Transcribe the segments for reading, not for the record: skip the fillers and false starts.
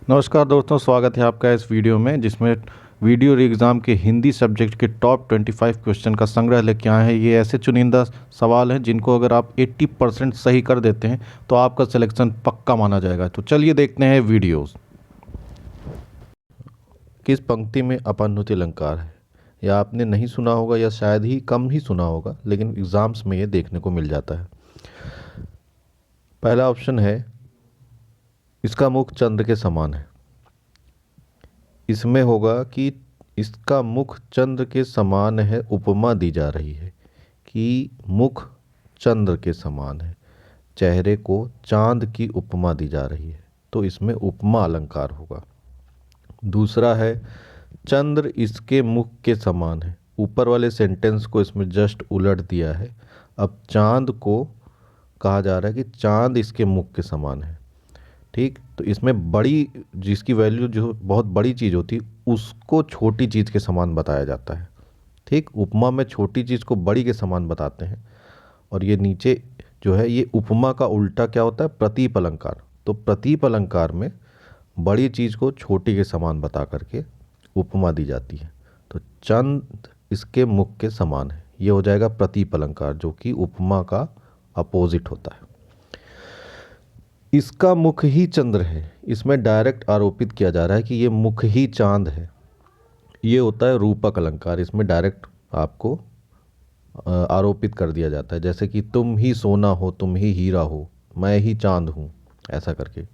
नमस्कार दोस्तों, स्वागत है आपका इस वीडियो में जिसमें वीडियो एग्ज़ाम के हिंदी सब्जेक्ट के टॉप 25 क्वेश्चन का संग्रह लेके आए हैं। ये ऐसे चुनिंदा सवाल हैं जिनको अगर आप 80% सही कर देते हैं तो आपका सिलेक्शन पक्का माना जाएगा। तो चलिए देखते हैं वीडियोस। किस पंक्ति में अपन्नुति अलंकार है? या आपने नहीं सुना होगा या शायद ही कम ही सुना होगा, लेकिन एग्ज़ाम्स में ये देखने को मिल जाता है। पहला ऑप्शन है, इसका मुख चंद्र के समान है। इसमें होगा कि इसका मुख चंद्र के समान है, उपमा दी जा रही है कि मुख चंद्र के समान है, चेहरे को चांद की उपमा दी जा रही है, तो इसमें उपमा अलंकार होगा। दूसरा है, चंद्र इसके मुख के समान है। ऊपर वाले सेंटेंस को इसमें जस्ट उलट दिया है। अब चांद को कहा जा रहा है कि चांद इसके मुख के समान है। ठीक, तो इसमें बड़ी, जिसकी वैल्यू जो बहुत बड़ी चीज़ होती है उसको छोटी चीज़ के समान बताया जाता है। ठीक, उपमा में छोटी चीज़ को बड़ी के समान बताते हैं। और ये नीचे जो है, ये उपमा का उल्टा क्या होता है? प्रतीप अलंकार। तो प्रतीप अलंकार में बड़ी चीज़ को छोटी के समान बता करके उपमा दी जाती है। तो चंद इसके मुख के समान है, ये हो जाएगा प्रतीप अलंकार, जो कि उपमा का अपोजिट होता है। इसका मुख ही चंद्र है, इसमें डायरेक्ट आरोपित किया जा रहा है कि ये मुख ही चांद है। ये होता है रूपक अलंकार। इसमें डायरेक्ट आपको आरोपित कर दिया जाता है, जैसे कि तुम ही सोना हो, तुम ही हीरा हो, मैं ही चांद हूँ, ऐसा करके।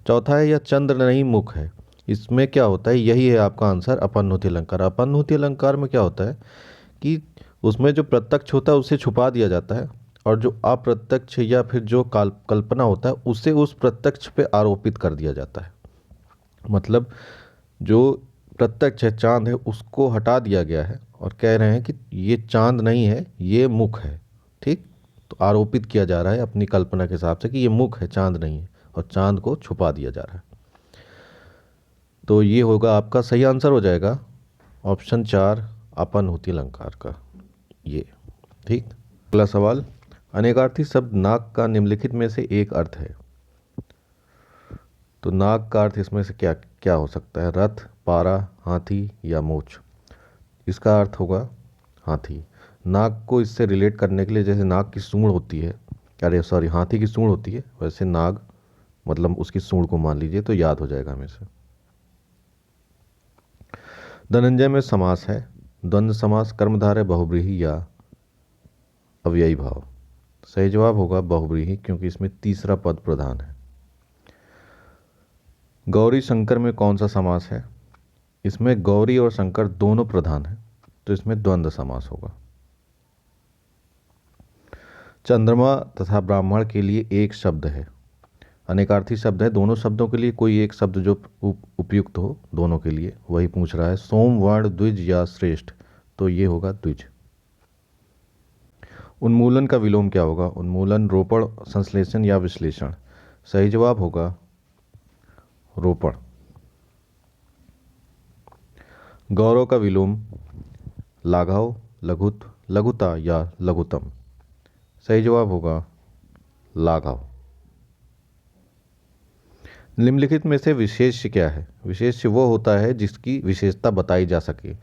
चौथा है, यह चंद्र नहीं मुख है। इसमें क्या होता है? यही है आपका आंसर, अपन्नुति अलंकार। अपन्नुति अलंकार में क्या होता है कि उसमें जो प्रत्यक्ष होता है उसे छुपा दिया जाता है, और जो अप्रत्यक्ष या फिर जो कल्पना होता है उसे उस प्रत्यक्ष पे आरोपित कर दिया जाता है। मतलब जो प्रत्यक्ष है, चांद है, उसको हटा दिया गया है और कह रहे हैं कि ये चांद नहीं है, ये मुख है। ठीक, तो आरोपित किया जा रहा है अपनी कल्पना के हिसाब से कि ये मुख है, चांद नहीं है, और चांद को छुपा दिया जा रहा है। तो ये होगा आपका सही आंसर, हो जाएगा ऑप्शन 4, अपन्नुति अलंकार का ये। ठीक, अगला सवाल, अनेकार्थी शब्द नाग का निम्नलिखित में से एक अर्थ है। तो नाग का अर्थ इसमें से क्या क्या हो सकता है? रथ, पारा, हाथी या मूछ। इसका अर्थ होगा हाथी। नाग को इससे रिलेट करने के लिए, जैसे नाग की सूंड होती है, अरे सॉरी, हाथी की सूंड होती है, वैसे नाग मतलब उसकी सूंड को मान लीजिए, तो याद हो जाएगा हमें से। धनंजय में समास है, द्वंद्व समास, कर्मधारय, बहुव्रीहि या अव्ययी भाव। सही जवाब होगा बहुव्रीहि, क्योंकि इसमें तीसरा पद प्रधान है। गौरी शंकर में कौन सा समास है? इसमें गौरी और शंकर दोनों प्रधान हैं, तो इसमें द्वंद्व समास होगा। चंद्रमा तथा ब्राह्मण के लिए एक शब्द है। अनेकार्थी शब्द है, दोनों शब्दों के लिए कोई एक शब्द जो उपयुक्त हो दोनों के लिए, वही पूछ रहा है। सोम, वर्ण, द्विज या श्रेष्ठ, तो ये होगा द्विज। उन्मूलन का विलोम क्या होगा? उन्मूलन रोपण, संश्लेषण या विश्लेषण। सही जवाब होगा रोपण। गौरव का विलोम लाघव, लघुत, लघुता या लघुतम। सही जवाब होगा लाघव। निम्नलिखित में से विशेष्य क्या है? विशेष्य वो होता है जिसकी विशेषता बताई जा सके।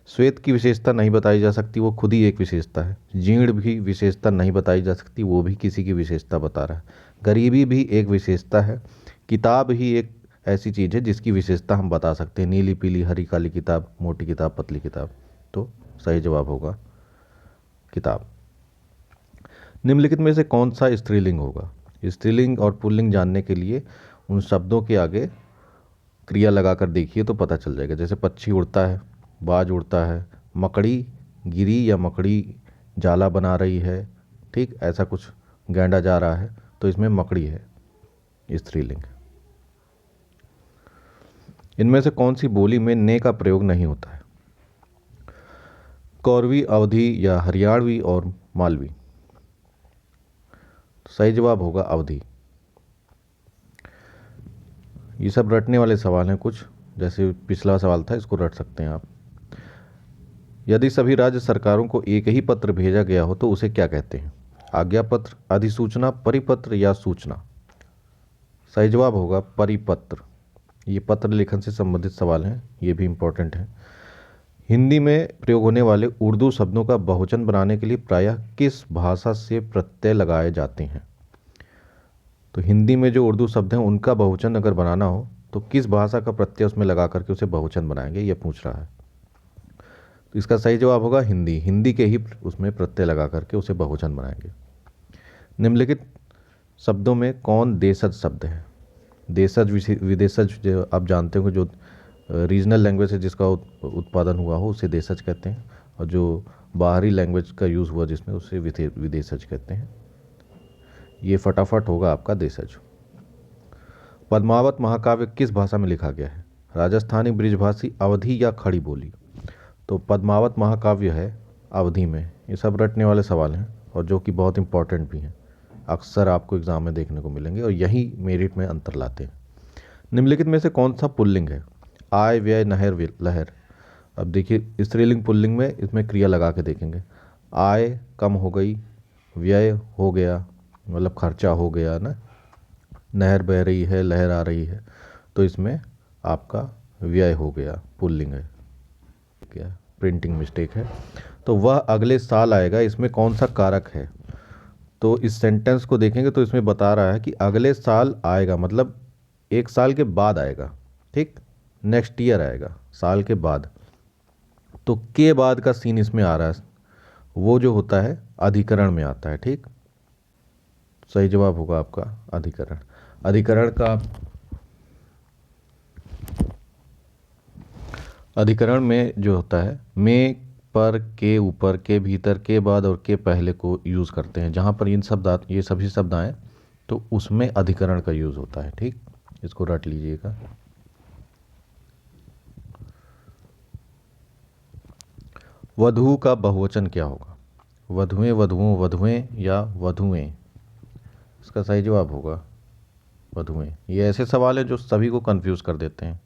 श्वेत की विशेषता नहीं बताई जा सकती, वो खुद ही एक विशेषता है। जीर्ण भी विशेषता नहीं बताई जा सकती, वो भी किसी की विशेषता बता रहा है। गरीबी भी एक विशेषता है। किताब ही एक ऐसी चीज़ है जिसकी विशेषता हम बता सकते हैं, नीली, पीली, हरी, काली किताब, मोटी किताब, पतली किताब। तो सही जवाब होगा किताब। निम्नलिखित में से कौन सा स्त्रीलिंग होगा? स्त्रीलिंग और पुल्लिंग जानने के लिए उन शब्दों के आगे क्रिया लगाकर देखिए तो पता चल जाएगा। जैसे पक्षी उड़ता है, बाज उड़ता है, मकड़ी गिरी या मकड़ी जाला बना रही है। ठीक, ऐसा कुछ, गैंडा जा रहा है, तो इसमें मकड़ी है स्त्रीलिंग। इनमें से कौन सी बोली में ने का प्रयोग नहीं होता है? कौरवी, अवधी या हरियाणवी और मालवी। सही जवाब होगा अवधी। ये सब रटने वाले सवाल हैं कुछ, जैसे पिछला सवाल था, इसको रट सकते हैं आप। यदि सभी राज्य सरकारों को एक ही पत्र भेजा गया हो तो उसे क्या कहते हैं? आज्ञा पत्र, अधिसूचना, परिपत्र या सूचना। सही जवाब होगा परिपत्र। ये पत्र लेखन से संबंधित सवाल हैं, ये भी इम्पोर्टेंट है। हिंदी में प्रयोग होने वाले उर्दू शब्दों का बहुवचन बनाने के लिए प्रायः किस भाषा से प्रत्यय लगाए जाते हैं? तो हिंदी में जो उर्दू शब्द हैं उनका बहुवचन अगर बनाना हो तो किस भाषा का प्रत्यय उसमें लगा करके उसे बहुवचन बनाएंगे, ये पूछ रहा है। तो इसका सही जवाब होगा हिंदी। हिंदी के ही उसमें प्रत्यय लगा करके उसे बहुवचन बनाएंगे। निम्नलिखित शब्दों में कौन देशज शब्द है? देशज विदेशज जो आप जानते हो, जो रीजनल लैंग्वेज है जिसका उत्पादन हुआ हो उसे देशज कहते हैं, और जो बाहरी लैंग्वेज का यूज़ हुआ जिसमें उसे विदेशज कहते हैं। ये फटाफट होगा आपका देशज। पद्मावत महाकाव्य किस भाषा में लिखा गया है? राजस्थानी, ब्रिजभाषी, अवधी या खड़ी बोली? तो पद्मावत महाकाव्य है अवधी में। ये सब रटने वाले सवाल हैं और जो कि बहुत इंपॉर्टेंट भी हैं, अक्सर आपको एग्ज़ाम में देखने को मिलेंगे और यही मेरिट में अंतर लाते हैं। निम्नलिखित में से कौन सा पुल्लिंग है? आय, व्यय, नहर, लहर। अब देखिए स्त्रीलिंग पुल्लिंग में इसमें क्रिया लगा के देखेंगे। आय कम हो गई, व्यय हो गया मतलब खर्चा हो गया ना, नहर बह रही है, लहर आ रही है, तो इसमें आपका व्यय हो गया, पुल्लिंग है। क्या प्रिंटिंग मिस्टेक है। तो वह अगले साल आएगा, इसमें कौन सा कारक है? तो इस सेंटेंस को देखेंगे तो इसमें बता रहा है कि अगले साल आएगा मतलब एक साल के बाद आएगा, ठीक, नेक्स्ट ईयर आएगा, साल के बाद। तो के बाद का सीन इसमें आ रहा है, वो जो होता है अधिकरण में आता है, ठीक। सही जवाब होगा आपका अधिकरण। अधिकरण का अधिकरण में जो होता है में, पर, के ऊपर, के भीतर, के बाद और के पहले को यूज़ करते हैं। जहाँ पर ये सभी शब्द आए तो उसमें अधिकरण का यूज़ होता है, ठीक। इसको रट लीजिएगा। वधू का बहुवचन क्या होगा? वधुएं, वधुओं, वधुएं या वधुएं? इसका सही जवाब होगा वधुएं। ये ऐसे सवाल हैं जो सभी को कंफ्यूज कर देते हैं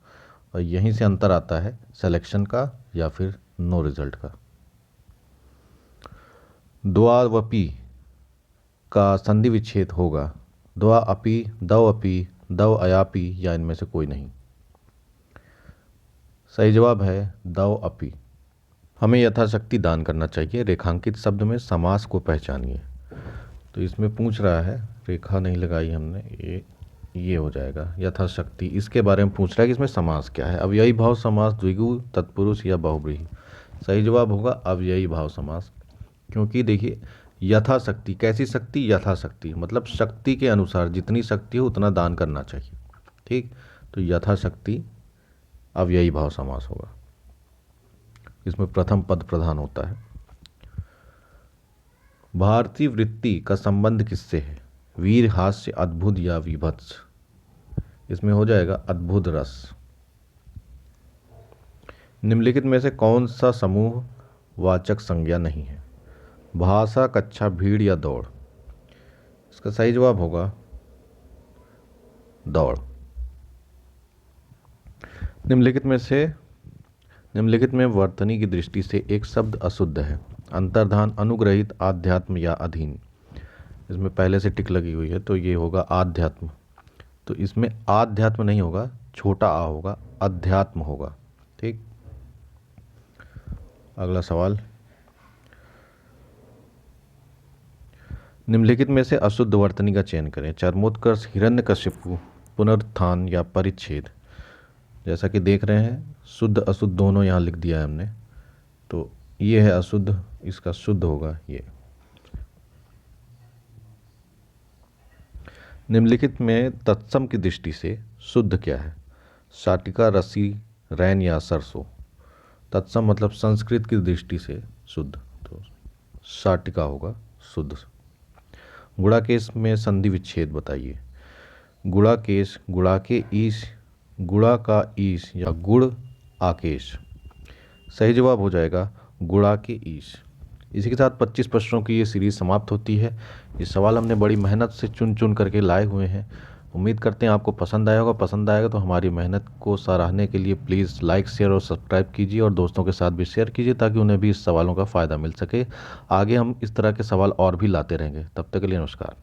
और यहीं से अंतर आता है सिलेक्शन का या फिर नो रिजल्ट का। द्वा व पी का संधि विच्छेद होगा द्वा अपी, दव अपी, दव अयापी या इनमें से कोई नहीं। सही जवाब है दव अपी। हमें यथाशक्ति दान करना चाहिए। रेखांकित शब्द में समास को पहचानिए। तो इसमें पूछ रहा है, रेखा नहीं लगाई हमने, ये हो जाएगा यथाशक्ति। इसके बारे में पूछ रहा है कि इसमें समास क्या है। अव्ययी भाव समास, द्विगु, तत्पुरुष या बहुब्रीहि? सही जवाब होगा अव्ययी भाव समास। क्योंकि देखिए यथाशक्ति, कैसी शक्ति? यथाशक्ति मतलब शक्ति के अनुसार, जितनी शक्ति हो उतना दान करना चाहिए, ठीक। तो यथाशक्ति अव्ययी भाव समास होगा। इसमें प्रथम पद प्रधान होता है। भारतीय वृत्ति का संबंध किससे है? वीर, हास्य, अद्भुत या विभत्स? इसमें हो जाएगा अद्भुत रस। निम्नलिखित में से कौन सा समूह वाचक संज्ञा नहीं है? भाषा, कक्षा, भीड़ या दौड़? इसका सही जवाब होगा दौड़। निम्नलिखित में वर्तनी की दृष्टि से एक शब्द अशुद्ध है। अंतर्धान, अनुग्रहित, आध्यात्म या अधीन? इसमें पहले से टिक लगी हुई है तो ये होगा आध्यात्म। तो इसमें आध्यात्म नहीं होगा, छोटा आ होगा, अध्यात्म होगा, ठीक। अगला सवाल, निम्नलिखित में से अशुद्ध वर्तनी का चयन करें। चरमोत्कर्ष, हिरण्यकशिपु, पुनरुत्थान या परिच्छेद? जैसा कि देख रहे हैं शुद्ध अशुद्ध दोनों यहाँ लिख दिया है हमने, तो ये है अशुद्ध, इसका शुद्ध होगा ये। निम्नलिखित में तत्सम की दृष्टि से शुद्ध क्या है? शाटिका, रस्सी, रैन या सरसों? तत्सम मतलब संस्कृत की दृष्टि से शुद्ध, तो शाटिका होगा शुद्ध। गुणाकेश में संधि विच्छेद बताइए। गुणाकेश, गुणा के ईश, गुणा का ईश या गुण आकेश? सही जवाब हो जाएगा गुणा के ईश। इसी के साथ 25 प्रश्नों की ये सीरीज़ समाप्त होती है। ये सवाल हमने बड़ी मेहनत से चुन चुन करके लाए हुए हैं। उम्मीद करते हैं आपको पसंद आया होगा। पसंद आएगा तो हमारी मेहनत को सराहने के लिए प्लीज़ लाइक, शेयर और सब्सक्राइब कीजिए और दोस्तों के साथ भी शेयर कीजिए ताकि उन्हें भी इस सवालों का फ़ायदा मिल सके। आगे हम इस तरह के सवाल और भी लाते रहेंगे। तब तक के लिए नमस्कार।